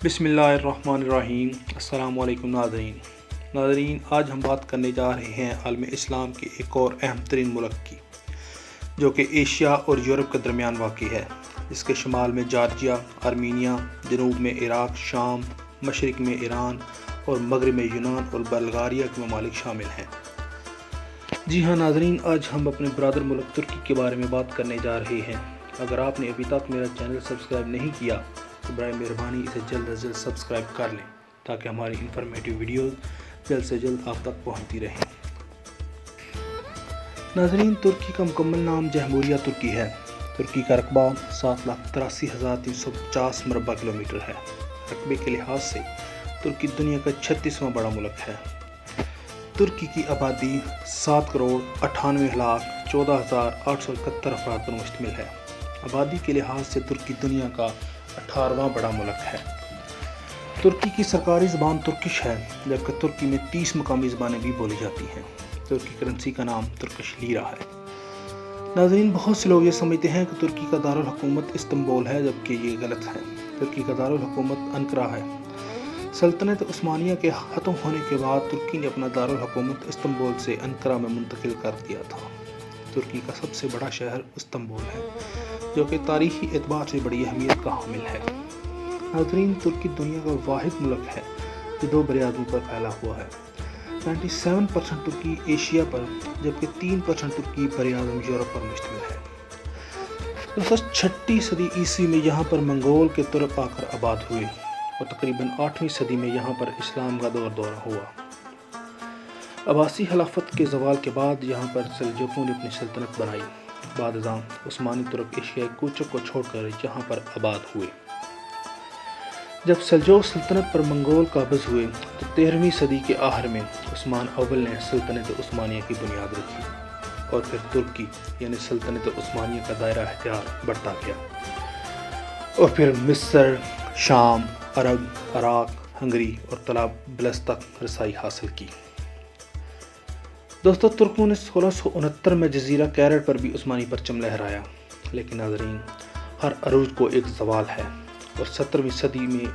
بسم اللہ الرحمن الرحیم۔ السلام علیکم ناظرین، آج ہم بات کرنے جا رہے ہیں عالم اسلام کے ایک اور اہم ترین ملک کی، جو کہ ایشیا اور یورپ کے درمیان واقع ہے، جس کے شمال میں جارجیا، آرمینیا، جنوب میں عراق، شام، مشرق میں ایران اور مغرب میں یونان اور بلغاریہ کے ممالک شامل ہیں۔ جی ہاں ناظرین، آج ہم اپنے برادر ملک ترکی کے بارے میں بات کرنے جا رہے ہیں۔ اگر آپ نے ابھی تک میرا چینل سبسکرائب نہیں کیا تو برائے مہربانی اسے جلد از جلد سبسکرائب کر لیں تاکہ ہماری انفارمیٹیو ویڈیوز جلد سے جلد آپ تک پہنچتی رہیں۔ ناظرین، ترکی کا مکمل نام جمہوریہ ترکی ہے۔ ترکی کا رقبہ 7,83,350 مربع کلومیٹر ہے۔ رقبے کے لحاظ سے ترکی دنیا کا 36واں بڑا ملک ہے۔ ترکی کی آبادی 7,98,14,871 افراد پر مشتمل ہے۔ آبادی کے لحاظ سے ترکی دنیا کا 18واں بڑا ملک ہے۔ ترکی کی سرکاری زبان ترکش ہے، جبکہ ترکی میں 30 مقامی زبانیں بھی بولی جاتی ہیں۔ ترکی کرنسی کا نام ترکش لیرہ ہے۔ ناظرین، بہت سے لوگ یہ سمجھتے ہیں کہ ترکی کا دارالحکومت استنبول ہے، جبکہ یہ غلط ہے۔ ترکی کا دارالحکومت انقرہ ہے۔ سلطنت عثمانیہ کے ختم ہونے کے بعد ترکی نے اپنا دارالحکومت استنبول سے انقرہ میں منتقل کر دیا تھا۔ ترکی کا سب سے بڑا شہر استنبول ہے، جو کہ تاریخی اعتبار سے بڑی اہمیت کا حامل ہے۔ ناظرین، ترکی دنیا کا واحد ملک ہے جو 2 براعظموں پر پھیلا ہوا ہے۔ 97% ترکی ایشیا پر، جبکہ 3% ترکی براعظم یورپ پر مشتمل ہے۔ 6ٹی صدی عیسوی میں یہاں پر منگول کے ترک آ کر آباد ہوئے اور تقریباً 8ویں صدی میں یہاں پر اسلام کا دورہ ہوا۔ عباسی خلافت کے زوال کے بعد یہاں پر سلجوقیوں نے اپنی سلطنت بنائی۔ بعد ازاں عثمانی ترک ایشیائی کوچک کو چھوڑ کر یہاں پر آباد ہوئے۔ جب سلجوق سلطنت پر منگول قابض ہوئے تو 13ویں صدی کے آخر میں عثمان اول نے سلطنت عثمانیہ کی بنیاد رکھی اور پھر ترکی یعنی سلطنت عثمانیہ کا دائرہ اختیار بڑھتا گیا اور پھر مصر، شام، عراق، ہنگری اور طرابلس تک رسائی حاصل کی۔ دوستو، ترکوں نے 1669 میں جزیرہ کیرٹ پر بھی عثمانی پرچم لہرایا، لیکن ناظرین، ہر عروج کو ایک زوال ہے اور 17ویں صدی میں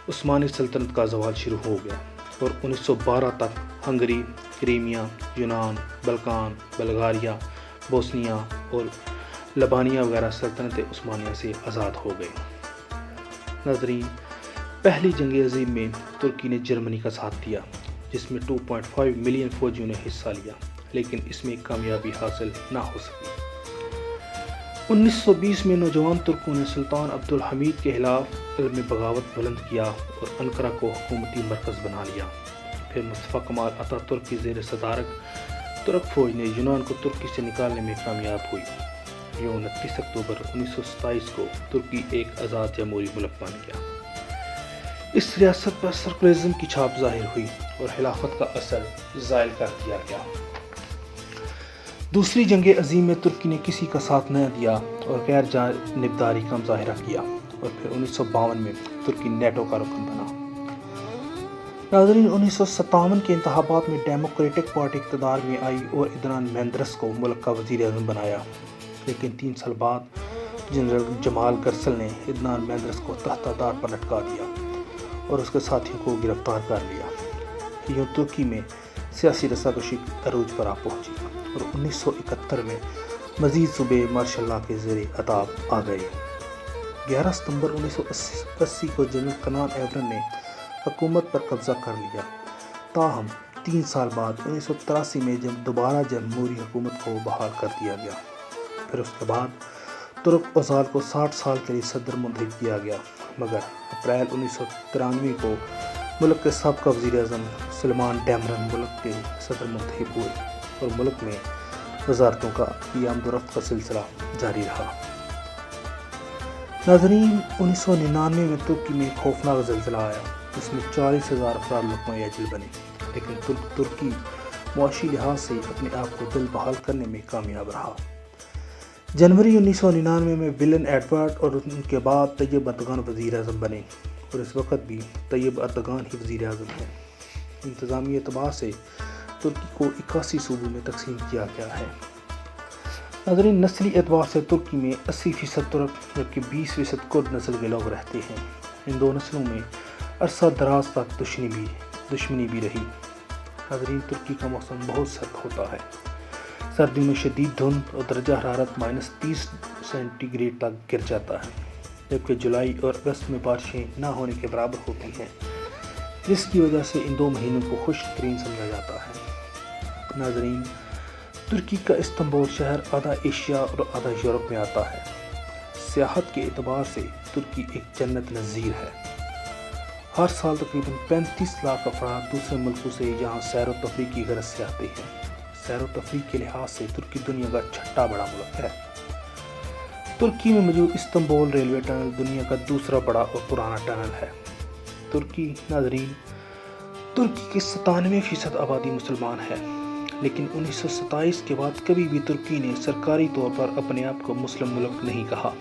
عثمانی سلطنت کا زوال شروع ہو گیا اور 1912 تک ہنگری، کریمیا، یونان، بلقان، بلغاریہ، بوسنیا اور لبانیہ وغیرہ سلطنت عثمانیہ سے آزاد ہو گئے۔ ناظرین، پہلی جنگ عظیم میں ترکی نے جرمنی کا ساتھ دیا، جس میں 2.5 ملین فوجیوں نے حصہ لیا، لیکن اس میں کامیابی حاصل نہ ہو سکی۔ 1920 میں نوجوان ترکوں نے سلطان عبدالحمید کے خلاف عزم بغاوت بلند کیا اور انقرہ کو حکومتی مرکز بنا لیا۔ پھر مصطفیٰ کمال اتا ترک کی زیر صدارت ترک فوج نے یونان کو ترکی سے نکالنے میں کامیاب ہوئی۔ یہ 29 اکتوبر 1927 کو ترکی ایک آزاد جمہوری ملک بن گیا۔ اس ریاست پر سیکولرزم کی چھاپ ظاہر ہوئی اور خلافت کا اثر زائل کر دیا گیا۔ دوسری جنگ عظیم میں ترکی نے کسی کا ساتھ نہ دیا اور غیر جانبداری کا مظاہرہ کیا اور پھر 1952 میں ترکی نیٹو کا رکن بنا۔ ناظرین، 1957 کے انتخابات میں ڈیموکریٹک پارٹی اقتدار میں آئی اور عدنان مہندرس کو ملک کا وزیر اعظم بنایا، لیکن 3 سال بعد جنرل جمال گرسل نے عدنان مہندرس کو تختہ دار پر لٹکا دیا اور اس کے ساتھیوں کو گرفتار کر لیا۔ یوں ترکی میں سیاسی رساکشی عروج پر آ پہنچی اور 1971 میں مزید صوبے مارشل لا کے زیر عتاب آ گئے۔ 11 ستمبر 1980 کو جنرل کنان ایورن نے حکومت پر قبضہ کر لیا۔ تاہم 3 سال بعد 1983 میں دوبارہ جمہوری حکومت کو بحال کر دیا گیا۔ پھر اس کے بعد ترک اوزال کو 60 سال کے لیے صدر منتخب کیا گیا، مگر اپریل 1993 کو ملک کے سابقہ وزیر اعظم سلیمان ڈیمرن ملک کے صدر منتخب ہوئے اور ملک میں وزارتوں کا آمد و رفت کا سلسلہ جاری رہا۔ ناظرین، 1999 میں ترکی میں ایک خوفناک زلزلہ آیا جس میں 40,000 افراد لقمۂ اجل بنے، لیکن ترکی معاشی لحاظ سے اپنے آپ کو دل بحال کرنے میں کامیاب رہا۔ جنوری 1999 میں ولن ایڈورڈ اور ان کے بعد طیب اردگان وزیر اعظم بنے اور اس وقت بھی طیب اردگان ہی وزیر اعظم ہیں۔ انتظامی اعتبار سے ترکی کو 81 صوبوں میں تقسیم کیا گیا ہے۔ ناظرین، نسلی اعتبار سے ترکی میں 80% ترک جبکہ 20% کرد نسل کے لوگ رہتے ہیں۔ ان دو نسلوں میں عرصہ دراز تک دشمنی بھی رہی۔ ناظرین، ترکی کا موسم بہت سرد ہوتا ہے۔ سردیوں میں شدید دھند اور درجہ حرارت -30 سینٹی گریڈ تک گر جاتا ہے، جبکہ جولائی اور اگست میں بارشیں نہ ہونے کے برابر ہوتی ہیں، جس کی وجہ سے ان دو مہینوں کو خشک ترین سمجھا جاتا ہے۔ ناظرین، ترکی کا استنبول شہر آدھا ایشیا اور آدھا یورپ میں آتا ہے۔ سیاحت کے اعتبار سے ترکی ایک جنت نظیر ہے۔ ہر سال تقریباً 35 لاکھ افراد دوسرے ملکوں سے یہاں سیر و تفریح کی غرض سے آتے ہیں۔ سیر و تفریح کے لحاظ سے ترکی دنیا کا چھٹا بڑا ملک ہے۔ ترکی میں موجود استنبول ریلوے ٹنل دنیا کا دوسرا بڑا اور پرانا ٹنل ہے۔ ناظرین، ترکی کی 97% آبادی مسلمان ہے، لیکن 1927 کے بعد کبھی بھی ترکی نے سرکاری طور پر اپنے آپ کو مسلم ملک نہیں کہا،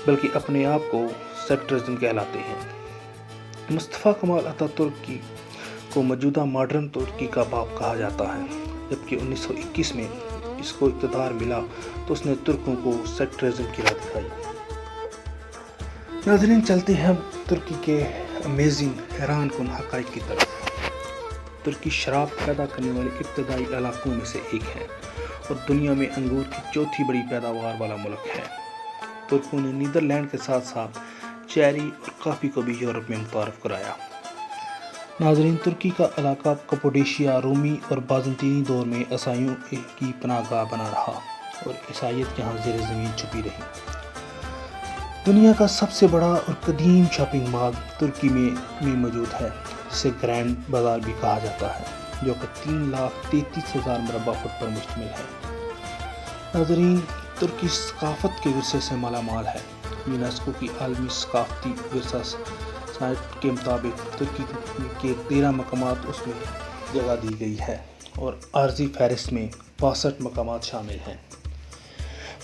بلکہ اپنے آپ کو سیکولرزم کہلاتے ہیں۔ مصطفیٰ کمال اتا ترک کو موجودہ ماڈرن ترکی کا باپ کہا جاتا ہے۔ جبکہ 1921 میں اس کو اقتدار ملا تو اس نے ترکوں کو سیکولرزم کی راہ دکھائی۔ ناظرین، چلتے ہیں ترکی کے امیزنگ حیران کن حقائق کی طرف۔ ترکی شراب پیدا کرنے والے ابتدائی علاقوں میں سے ایک ہے اور دنیا میں انگور کی چوتھی بڑی پیداوار والا ملک ہے۔ ترکوں نے نیدرلینڈ کے ساتھ ساتھ چیری اور کافی کو بھی یورپ میں متعارف کرایا۔ ناظرین، ترکی کا علاقہ کپوڈیشیا رومی اور بازنطینی دور میں عیسائیوں کی پناہ گاہ بنا رہا اور عیسائیت یہاں زیر زمین چھپی رہی۔ دنیا کا سب سے بڑا اور قدیم شاپنگ مال ترکی میں موجود ہے، جسے گرینڈ بازار بھی کہا جاتا ہے، جو کہ 3,33,000 مربع فٹ پر مشتمل ہے۔ ناظرین، ترکی ثقافت کے ورثے سے مالا مال ہے۔ یونیسکو کی عالمی ثقافتی ورثہ سائٹ کے مطابق ترکی کے 13 مقامات اس میں جگہ دی گئی ہے اور عارضی فہرست میں 62 مقامات شامل ہیں۔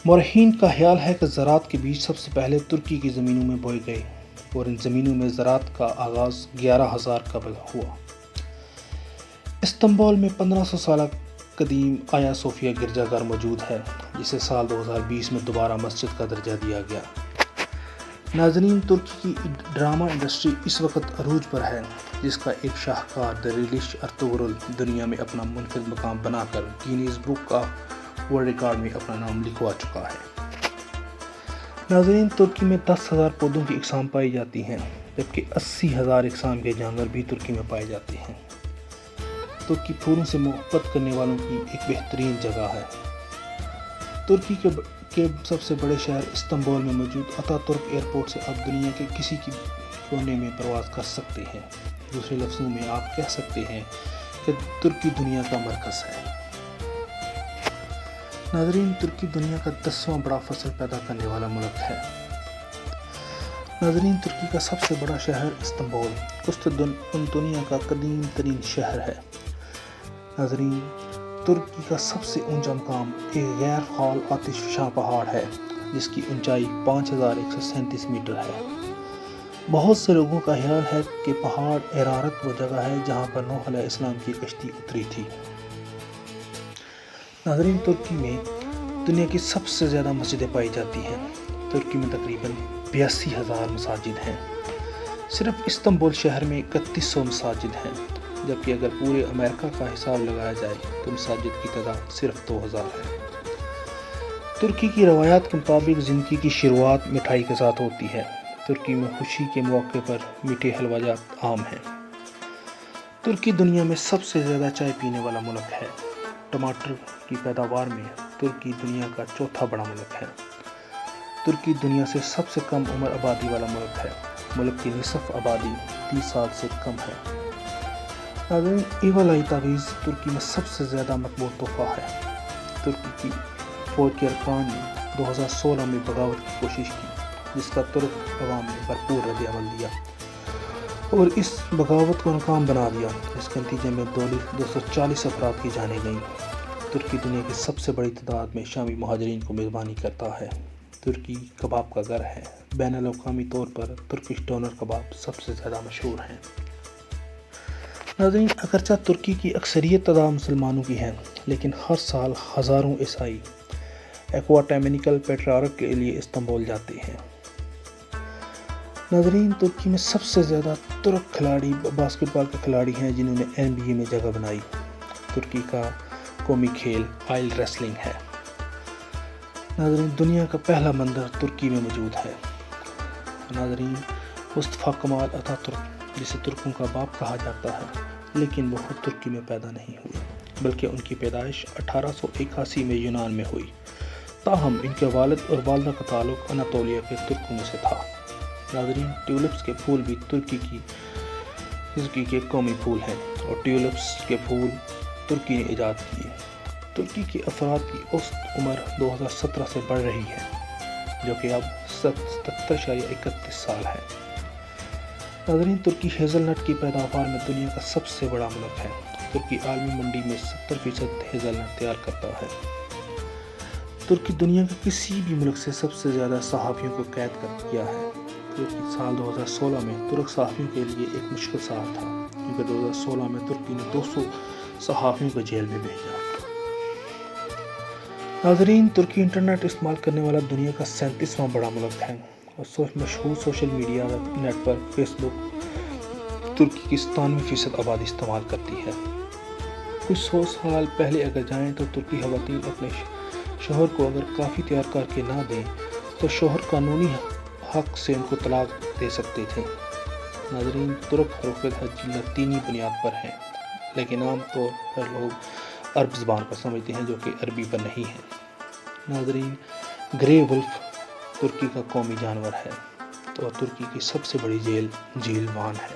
مورخین کا خیال ہے کہ زراعت کے بیج سب سے پہلے ترکی کی زمینوں میں بوئے گئے اور ان زمینوں میں زراعت کا آغاز 11,000 قبل ہوا۔ استنبول میں 1500 سالہ قدیم آیا صوفیہ گرجا گھر موجود ہے، جسے سال 2020 میں دوبارہ مسجد کا درجہ دیا گیا۔ ناظرین، ترکی کی ڈرامہ انڈسٹری اس وقت عروج پر ہے، جس کا ایک شاہکار دریلش ارطغرل دنیا میں اپنا منفرد مقام بنا کر Guinness book of world record میں اپنا نام لکھوا چکا ہے۔ ناظرین، ترکی میں 10,000 پودوں کی اقسام پائی جاتی ہیں، جبکہ 80,000 اقسام کے جانور بھی ترکی میں پائے جاتے ہیں۔ ترکی پھولوں سے محبت کرنے والوں کی ایک بہترین جگہ ہے۔ ترکی کے سب سے بڑے شہر استنبول میں موجود اتا ترک ایئرپورٹ سے آپ دنیا کے کسی بھی کونے میں پرواز کر سکتے ہیں۔ دوسرے لفظوں میں آپ کہہ سکتے ہیں کہ ترکی دنیا کا مرکز ہے۔ ناظرین، ترکی دنیا کا 10واں بڑا فصل پیدا کرنے والا ملک ہے۔ ناظرین، ترکی کا سب سے بڑا شہر استنبول قسطنطنیہ کا قدیم ترین شہر ہے۔ ناظرین، ترکی کا سب سے اونچا مقام ایک غیر فعال آتش فشاں پہاڑ ہے، جس کی اونچائی 5,137 میٹر ہے۔ بہت سے لوگوں کا خیال ہے کہ پہاڑ ارارات وہ جگہ ہے جہاں پر نوح علیہ السلام کی کشتی اتری تھی۔ ناظرین، ترکی میں دنیا کی سب سے زیادہ مسجدیں پائی جاتی ہیں۔ ترکی میں تقریباً 82,000 مساجد ہیں۔ صرف استنبول شہر میں 3100 مساجد ہیں، جبکہ اگر پورے امریکہ کا حساب لگایا جائے تو مساجد کی تعداد صرف 2000 ہے۔ ترکی کی روایات کے مطابق زندگی کی شروعات مٹھائی کے ساتھ ہوتی ہے۔ ترکی میں خوشی کے موقع پر میٹھے حلویات عام ہیں۔ ترکی دنیا میں سب سے زیادہ چائے پینے والا ملک ہے۔ ٹماٹر کی پیداوار میں ترکی دنیا کا چوتھا بڑا ملک ہے۔ ترکی دنیا سے سب سے کم عمر آبادی والا ملک ہے۔ ملک کی نصف آبادی 30 سال سے کم ہے۔ ناظرین، ایوالائی تعویذ ترکی میں سب سے زیادہ مقبول تحفہ ہے۔ ترکی کی فوج کے ارکان نے 2016 میں بغاوت کی کوشش کی، جس کا ترک عوام نے بھرپور رد عمل دیا اور اس بغاوت کو ناکام بنا دیا، جس کے نتیجے میں 240 افراد کی جانیں گئیں۔ ترکی دنیا کی سب سے بڑی تعداد میں شامی مہاجرین کو میزبانی کرتا ہے۔ ترکی کباب کا گھر ہے۔ بین الاقوامی طور پر ترکش ڈونر کباب سب سے زیادہ مشہور ہیں۔ ناظرین، اگرچہ ترکی کی اکثریت تعداد مسلمانوں کی ہے، لیکن ہر سال ہزاروں عیسائی ایکواٹیمینیکل پیٹریارک کے لیے استنبول جاتے ہیں۔ ناظرین، ترکی میں سب سے زیادہ ترک کھلاڑی باسکٹ بال کے کھلاڑی ہیں جنہوں نے NBA میں جگہ بنائی۔ ترکی کا قومی کھیل آئل ریسلنگ ہے۔ ناظرین، دنیا کا پہلا مندر ترکی میں موجود ہے۔ ناظرین، مصطفیٰ کمال اتا ترک، جسے ترکوں کا باپ کہا جاتا ہے، لیکن وہ خود ترکی میں پیدا نہیں ہوئے، بلکہ ان کی پیدائش 1881 میں یونان میں ہوئی۔ تاہم ان کے والد اور والدہ کا تعلق اناطولیہ کے ترکوں سے تھا۔ ناظرین، ٹیولپس کے پھول بھی ترکی کے قومی پھول ہیں، اور ٹیولپس کے پھول ترکی نے ایجاد کیے۔ ترکی کے افراد کی اوسط عمر 2017 سے بڑھ رہی ہے، جو کہ اب 77.31 سال ہے۔ ناظرین، ترکی ہیزل نٹ کی پیداوار میں دنیا کا سب سے بڑا ملک ہے۔ ترکی عالمی منڈی میں 70% ہیزل نٹ تیار کرتا ہے۔ ترکی دنیا کے کسی بھی ملک سے سب سے زیادہ صحافیوں کو قید کر کیا ہے۔ ترکی سال 2016 میں ترک صحافیوں کے لیے ایک مشکل سال تھا، کیونکہ 2016 میں ترکی نے 200 صحافیوں کو جیل میں بھیجا۔ ناظرین، ترکی انٹرنیٹ استعمال کرنے والا دنیا کا 37واں بڑا ملک ہے، اور مشہور social media network Facebook ترکی کی 97% آبادی استعمال کرتی ہے۔ کچھ 100 سال پہلے اگر جائیں تو ترکی خواتین اپنے شوہر کو اگر کافی تیار کر کے نہ دیں تو شوہر قانونی حق سے ان کو طلاق دے سکتے تھے۔ ناظرین، ترک حروف ہجائیہ لاطینی بنیاد پر ہیں، لیکن عام طور پر لوگ عرب زبان پر سمجھتے ہیں، جو کہ عربی پر نہیں ہے۔ ناظرین، گرے ولف ترکی کا قومی جانور ہے، اور ترکی کی سب سے بڑی جھیل وان ہے۔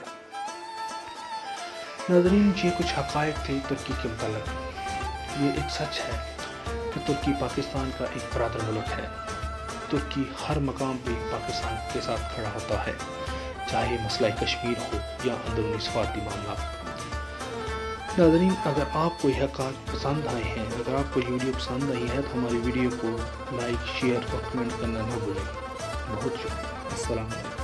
ناظرین، یہ کچھ حقائق تھے ترکی کے متعلق۔ یہ ایک سچ ہے کہ ترکی پاکستان کا ایک برادر ملک ہے۔ ترکی ہر مقام پہ پاکستان کے ساتھ کھڑا ہوتا ہے، چاہے مسئلہ کشمیر ہو یا اندرونی سفارتی معاملات۔ ناظرین، اگر آپ کو یہ حقائق پسند آئے ہیں، اگر آپ کو یہ ویڈیو پسند آئی ہے تو ہماری ویڈیو کو لائک، شیئر اور کمنٹ کرنا نہ بھولیں۔ بہت شکریہ۔ السلام علیکم۔